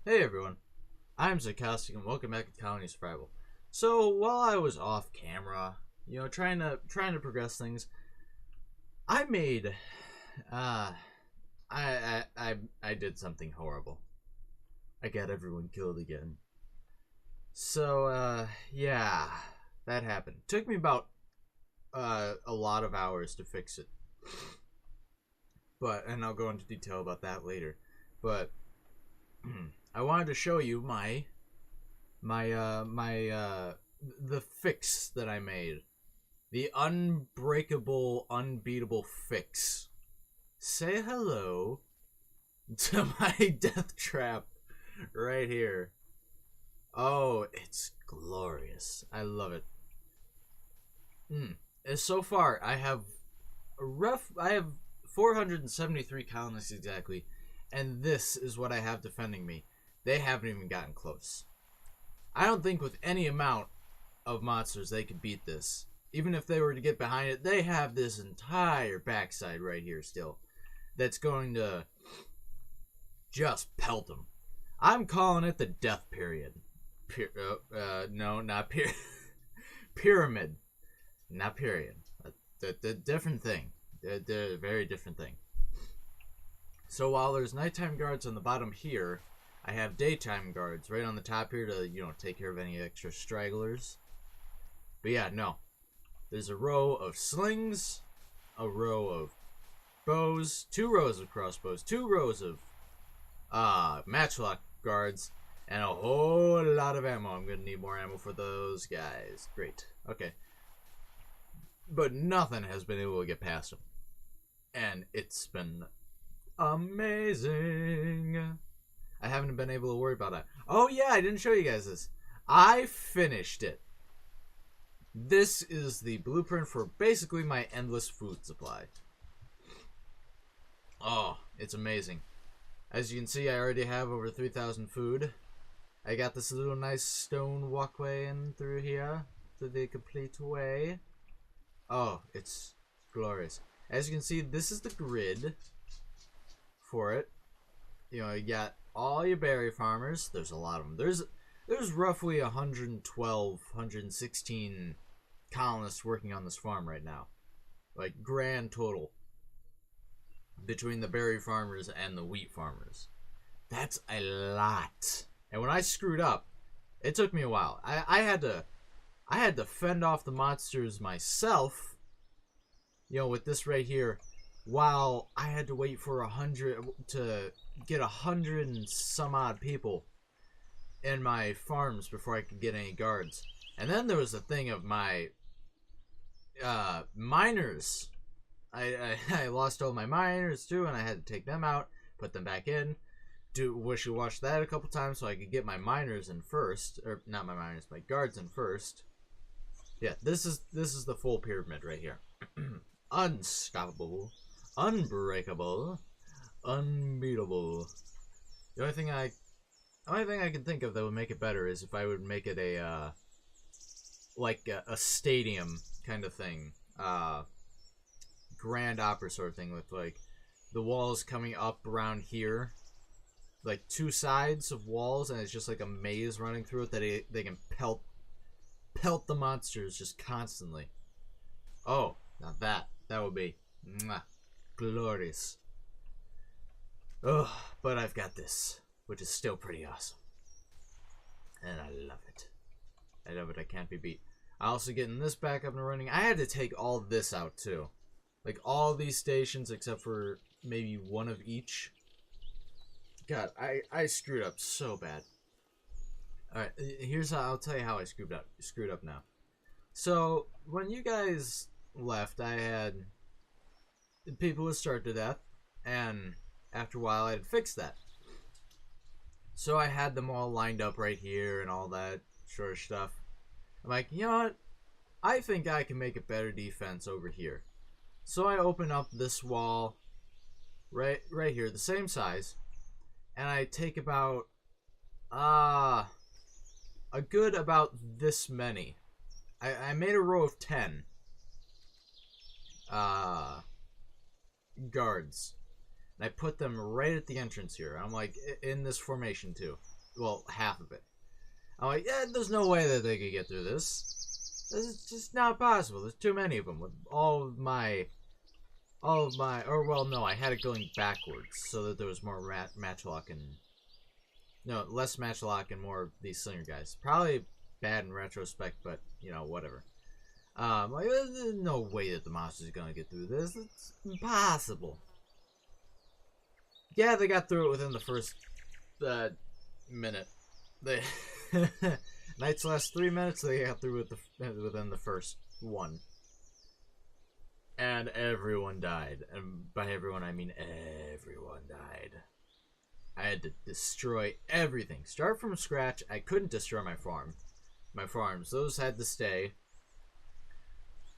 Hey everyone, I'm Zachostic and welcome back to Colony Survival. So while I was off camera, trying to progress things, I made I did something horrible. I got everyone killed again. So yeah, that happened. Took me about a lot of hours to fix it. And I'll go into detail about that later. But I wanted to show you my the fix that I made. The unbreakable, unbeatable fix. Say hello to my death trap right here. Oh, it's glorious. I love it. So far, I have 473 colonists exactly, and this is what I have defending me. They haven't even gotten close. I don't think with any amount of monsters they could beat this. Even if they were to get behind it, they have this entire backside right here still that's going to just pelt them. I'm calling it the death period. No, not period. Pyramid, not period. The different thing. The very different thing. So while there's nighttime guards on the bottom here, I have daytime guards right on the top here to, take care of any extra stragglers. But yeah, no. There's a row of slings, a row of bows, 2 rows of crossbows, 2 rows of matchlock guards, and a whole lot of ammo. I'm going to need more ammo for those guys. Great. Okay. But nothing has been able to get past them. And it's been amazing. I haven't been able to worry about that. Oh yeah, I didn't show you guys this. I finished it. This is the blueprint for basically my endless food supply. Oh, it's amazing. As you can see, I already have over 3,000 food. I got this little nice stone walkway in through here to the complete way. Oh, it's glorious. As you can see, this is the grid for it. You got all your berry farmers. There's a lot of them. There's roughly 112, 116 colonists working on this farm right now. Like, grand total. Between the berry farmers and the wheat farmers. That's a lot. And when I screwed up, it took me a while. I had to fend off the monsters myself, with this right here, while I had to wait for 100 to get 100 and some odd people in my farms before I could get any guards. And then there was the thing of my miners. I lost all my miners too, and I had to take them out, put them back in. Wash that a couple times so I could get my miners in first, or not my miners, my guards in first. Yeah, this is the full pyramid right here. Unstoppable, unbreakable, unbeatable. The only thing I can think of that would make it better is if I would make it a stadium kind of thing, grand opera sort of thing with like the walls coming up around here, like 2 sides of walls, and it's just like a maze running through it that they can pelt the monsters just constantly. Oh, now that would be glorious. Oh, but I've got this, which is still pretty awesome, and I love it. I love it. I can't be beat. I also getting this back up and running. I had to take all this out too, like all these stations except for maybe one of each. God, I screwed up so bad. Alright, here's how I'll tell you how I screwed up now. So when you guys left, I had people would starve to death, and after a while I'd fix that. So I had them all lined up right here and all that sort of stuff. I'm like, you know what? I think I can make a better defense over here. So I open up this wall right here, the same size, and I take about a good about this many. I made a row of 10 guards. And I put them right at the entrance here. I'm like, in this formation too. Well, half of it. I'm like, yeah, there's no way that they could get through this. This is just not possible. There's too many of them with all of my, or well, no, I had it going backwards so that there was more matchlock and, no, less matchlock and more of these slinger guys. Probably bad in retrospect, but, you know, whatever. Like, there's no way that the monsters are gonna get through this. It's impossible. Yeah, they got through it within the first, minute. They nights last 3 minutes. They got through it within the first one, and everyone died. And by everyone, I mean everyone died. I had to destroy everything. Start from scratch. I couldn't destroy my farms. Those had to stay.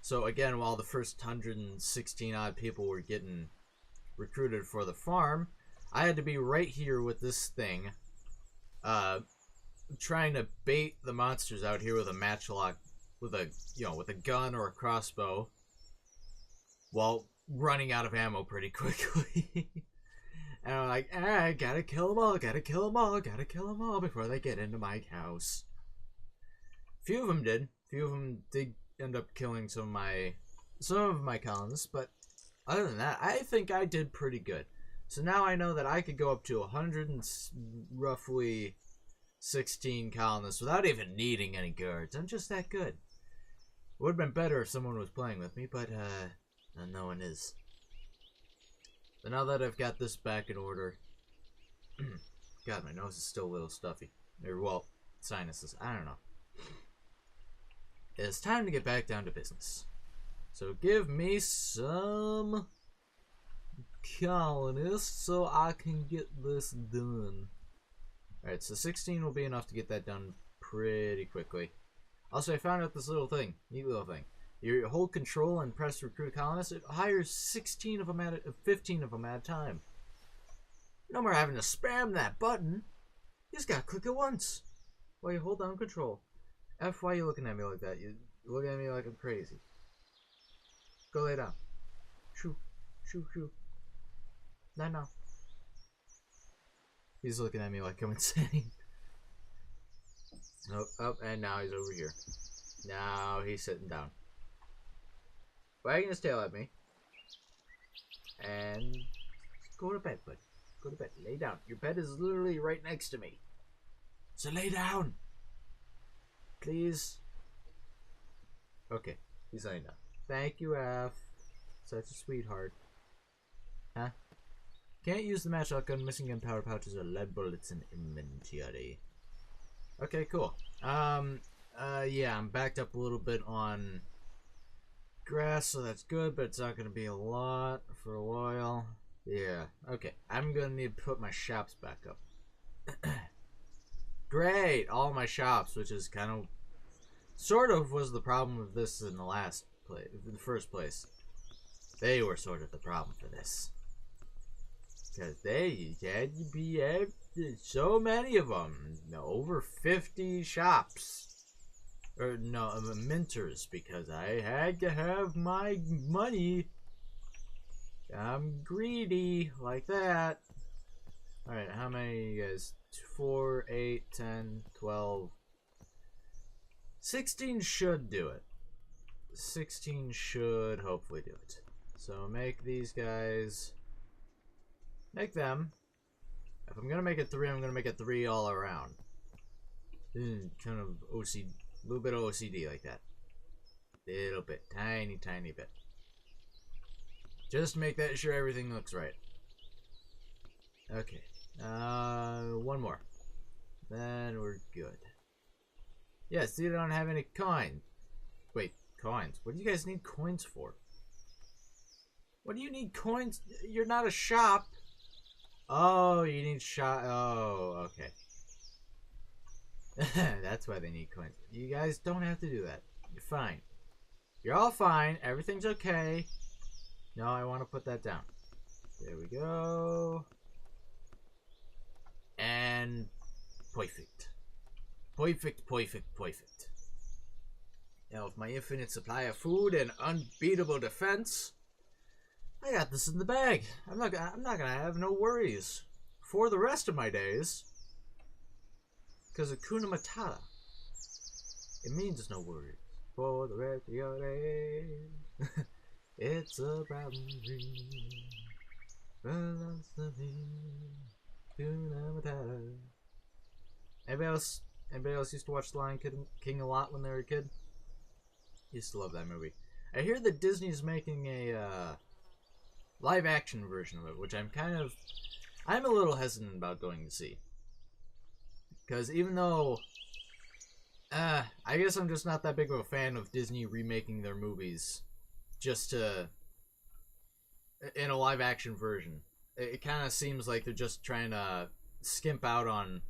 So again, while the first 116 odd people were getting recruited for the farm, I had to be right here with this thing, trying to bait the monsters out here with a matchlock, with a gun or a crossbow, while running out of ammo pretty quickly. And I'm like, I gotta kill them all, gotta kill them all before they get into my house. Few of them did end up killing some of my colonists, but other than that, I think I did pretty good. So now I know that I could go up to 100 and roughly 16 colonists without even needing any guards. I'm just that good. It would have been better if someone was playing with me, but no one is. But now that I've got this back in order, God, my nose is still a little stuffy. Or, well, sinuses. I don't know. It's time to get back down to business. So give me some colonists so I can get this done. Alright, so 16 will be enough to get that done pretty quickly. Also, I found out this neat little thing. You hold control and press recruit colonists, it hires 15 of them at a time. No more having to spam that button. You just gotta click it once. While you hold down control. F, why are you looking at me like that? You look at me like I'm crazy. Go lay down. Shoo. Shoo, shoo. No. He's looking at me like I'm insane. Oh, and now he's over here. Now he's sitting down. Wagging his tail at me. And go to bed, bud. Go to bed. Lay down. Your bed is literally right next to me. So lay down. Please. Okay. He's laying down. Thank you, F. Such a sweetheart. Huh? Can't use the matchlock gun. Missing gunpowder pouches or lead bullets in inventory. Okay, cool. Yeah, I'm backed up a little bit on grass, so that's good, but it's not going to be a lot for a while. Yeah, okay. I'm going to need to put my shops back up. Great! All my shops, which is kind of... sort of was the problem with this in the first place. They were sort of the problem for this. Because they had to be so many of them. Over 50 shops. Or no, minters, because I had to have my money. I'm greedy, like that. Alright, how many you guys? 4, 8, 10, 12. 16 should do it. 16 should hopefully do it. So make these guys... make them. If I'm gonna make it 3, I'm gonna make it 3 all around. Kind of OCD, a little bit of OCD like that. Little bit, tiny bit. Just make that sure everything looks right. Okay. One more. Then we're good. Yeah, see, I don't have any coins. Wait, coins? What do you guys need coins for? What do you need coins? You're not a shop. Oh, you need shop. Oh, okay. That's why they need coins. You guys don't have to do that. You're fine. You're all fine. Everything's okay. No, I want to put that down. There we go. And perfect. Perfect. Now, with my infinite supply of food and unbeatable defense, I got this in the bag. I'm not gonna have no worries for the rest of my days. Because Hakuna Matata, it means no worries for the rest of your days. It's a problem free philosophy. Hakuna Matata. Anybody else used to watch The Lion King a lot when they were a kid? Used to love that movie. I hear that Disney's making a live action version of it, which I'm a little hesitant about going to see. Because even though, I guess I'm just not that big of a fan of Disney remaking their movies in a live action version. It kind of seems like they're just trying to skimp out on,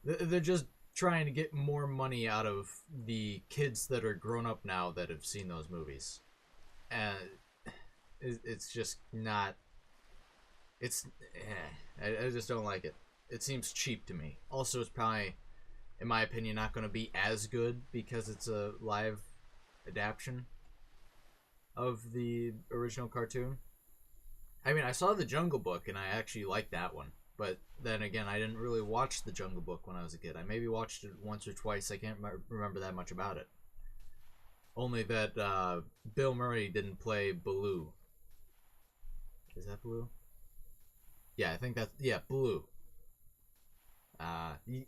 they're just trying to get more money out of the kids that are grown up now that have seen those movies. And it's just not, I just don't like it. It seems cheap to me. Also, it's probably, in my opinion, not going to be as good because it's a live adaptation of the original cartoon. I mean, I saw The Jungle Book and I actually liked that one. But then again, I didn't really watch The Jungle Book when I was a kid. I maybe watched it once or twice. I can't remember that much about it. Only that Bill Murray didn't play Baloo. Is that Baloo? Yeah, I think that's... Yeah, Baloo.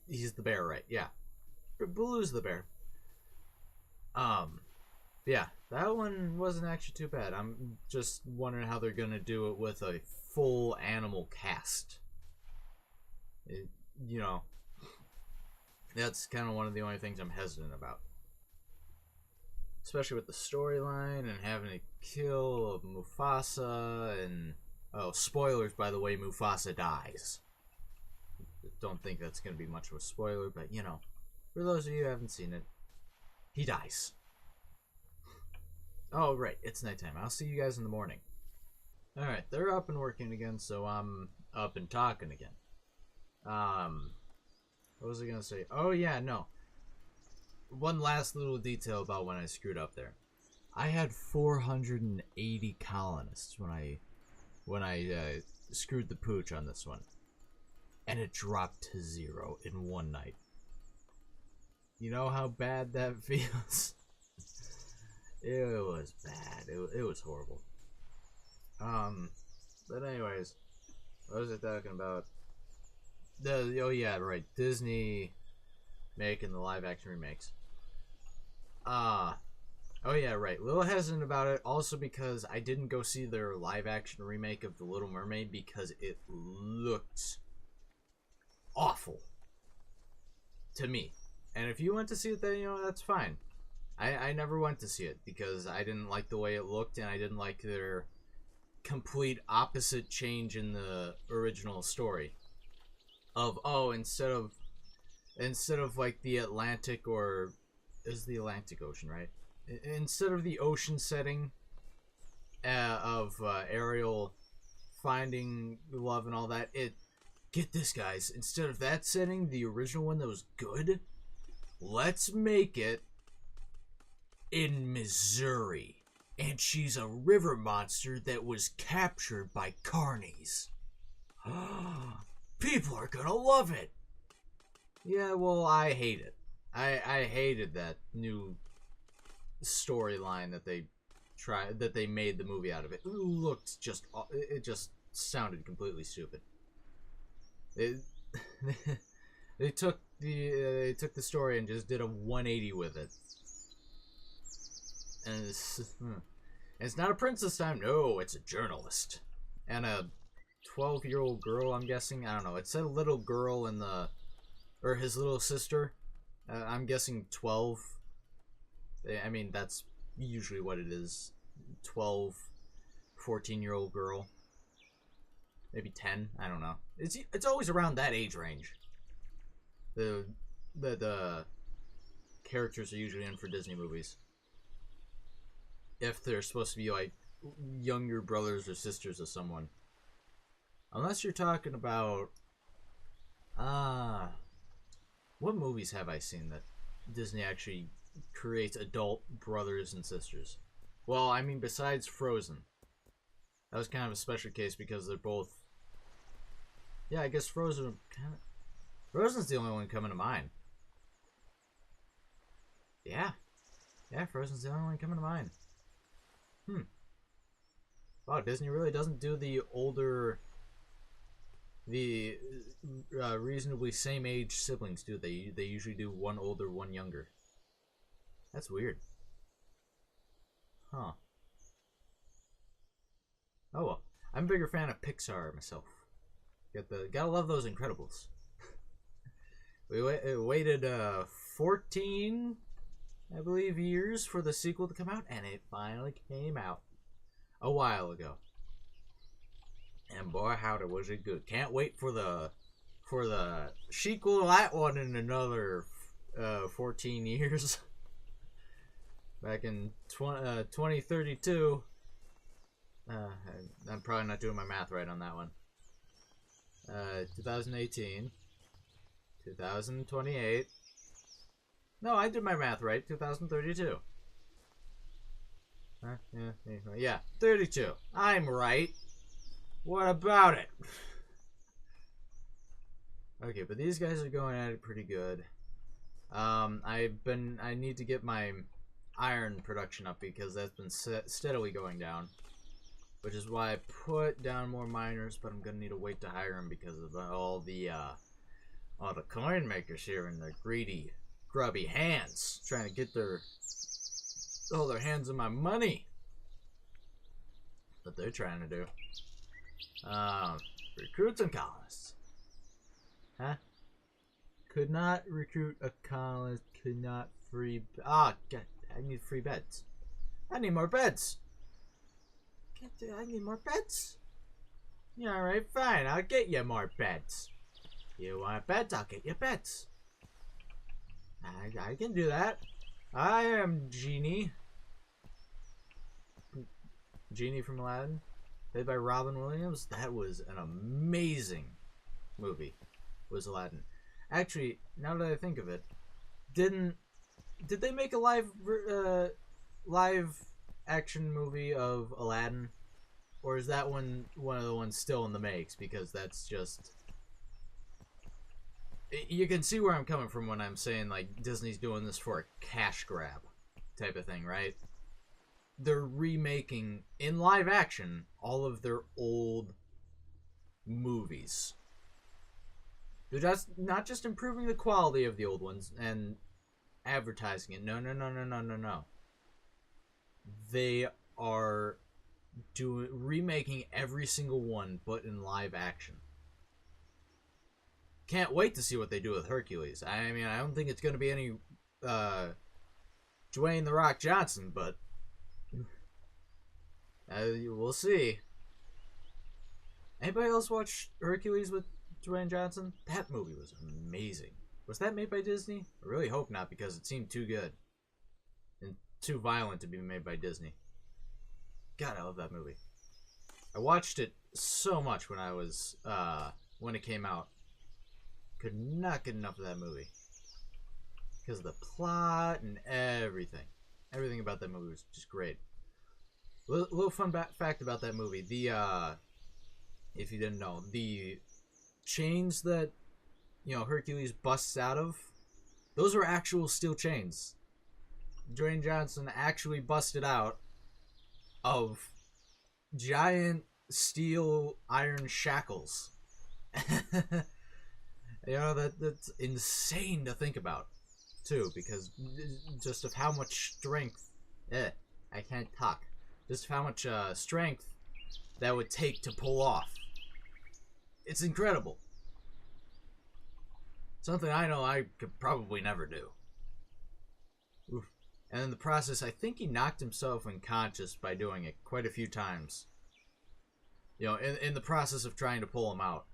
He's the bear, right? Yeah. Baloo's the bear. Yeah, that one wasn't actually too bad. I'm just wondering how they're gonna do it with a full animal cast. That's kind of one of the only things I'm hesitant about. Especially with the storyline and having to kill Mufasa and... Oh, spoilers, by the way, Mufasa dies. Don't think that's going to be much of a spoiler, but, for those of you who haven't seen it, he dies. Oh, right, it's nighttime. I'll see you guys in the morning. Alright, they're up and working again, so I'm up and talking again. What was I gonna say? Oh yeah, no. One last little detail about when I screwed up there. I had 480 colonists when I screwed the pooch on this one, and it dropped to 0 in one night. You know how bad that feels? It was bad. It was horrible. But anyways, what was I talking about? Oh yeah, right. Disney making the live action remakes. Oh yeah, right. A little hesitant about it, also because I didn't go see their live action remake of The Little Mermaid because it looked awful to me. And if you went to see it, then that's fine. I never went to see it because I didn't like the way it looked, and I didn't like their complete opposite change in the original story. Instead of like the Atlantic, or is the Atlantic Ocean, right? Instead of the ocean setting of Ariel finding love and all that, get this, guys, instead of that setting, the original one that was good, let's make it in Missouri, and she's a river monster that was captured by carnies. People are gonna love it. Yeah, well, I hate it. I hated that new storyline that they made the movie out of. It just sounded completely stupid. They took the story and just did a 180 with it. And it's not a prince this time. No, it's a journalist and a 12-year-old girl, I'm guessing. I don't know. It said little girl in or his little sister. I'm guessing 12. I mean, that's usually what it is. 12, 14-year-old girl. Maybe 10. I don't know. It's always around that age range. The characters are usually in for Disney movies. If they're supposed to be like younger brothers or sisters of someone. Unless you're talking about what movies have I seen that Disney actually creates adult brothers and sisters? Well, I mean, besides Frozen. That was kind of a special case because they're both. Yeah, I guess Frozen. Frozen's the only one coming to mind. Yeah. Yeah, Frozen's the only one coming to mind. Wow, Disney really doesn't do the older, the reasonably same age siblings, do they? They usually do one older, one younger. That's weird. Huh. Oh well. I'm a bigger fan of Pixar myself. Gotta love those Incredibles. We waited 14, I believe, years for the sequel to come out, and it finally came out a while ago. And boy, howdy, was it good! Can't wait for the sequel to that one in another 14 years. Back in 2032. I'm probably not doing my math right on that one. 2018, 2028. No, I did my math right. 2032. Yeah, 32. I'm right. What about it? Okay, but these guys are going at it pretty good. I need to get my iron production up because that's been steadily going down. Which is why I put down more miners, but I'm gonna need to wait to hire them because of all the coin makers here and their greedy, grubby hands trying to get all their hands on my money. What they're trying to do. Recruit some colonists. Huh? Could not recruit a colonist. Could not free. God, I need free beds. I need more beds. I need more beds. Yeah, alright, fine. I'll get you more beds. You want beds? I'll get you beds. I can do that. I am Genie. Genie from Aladdin. Played by Robin Williams. That was an amazing movie. Was Aladdin. Actually, now that I think of it, did they make a live action movie of Aladdin, or is that one of the ones still in the makes? Because that's just, you can see where I'm coming from when I'm saying like Disney's doing this for a cash grab type of thing, right? They're remaking in live action all of their old movies. They're just not just improving the quality of the old ones and advertising it. No. They are remaking every single one, but in live action. Can't wait to see what they do with Hercules. I mean, I don't think it's going to be any Dwayne "The Rock" Johnson, but we'll see. Anybody else watch Hercules with Dwayne Johnson? That movie was amazing. Was that made by Disney? I really hope not, because it seemed too good and too violent to be made by Disney. God, I love that movie. I watched it so much when when it came out. Could not get enough of that movie because of the plot and everything. Everything about that movie was just great. Little fun fact about that movie: if you didn't know, the chains that Hercules busts out of, those were actual steel chains. Dwayne Johnson actually busted out of giant steel iron shackles. That's insane to think about, too, because just of how much strength. I can't talk. Just how much strength that would take to pull off. It's incredible. Something I know I could probably never do. Oof. And in the process, I think he knocked himself unconscious by doing it quite a few times. In the process of trying to pull him out.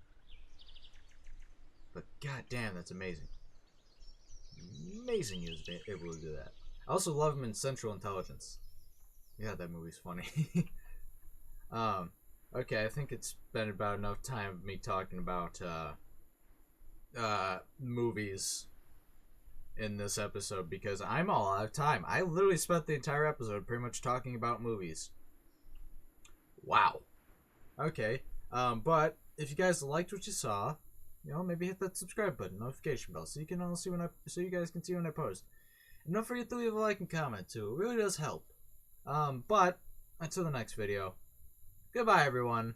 But goddamn, that's amazing. Amazing he was able to do that. I also love him in Central Intelligence. Yeah, that movie's funny. Okay, I think it's been about enough time of me talking about movies in this episode, because I'm all out of time. I literally spent the entire episode pretty much talking about movies. Wow. Okay. But if you guys liked what you saw, you know, maybe hit that subscribe button, notification bell, so you can all see so you guys can see when I post. And don't forget to leave a like and comment too. It really does help. But until the next video, goodbye everyone.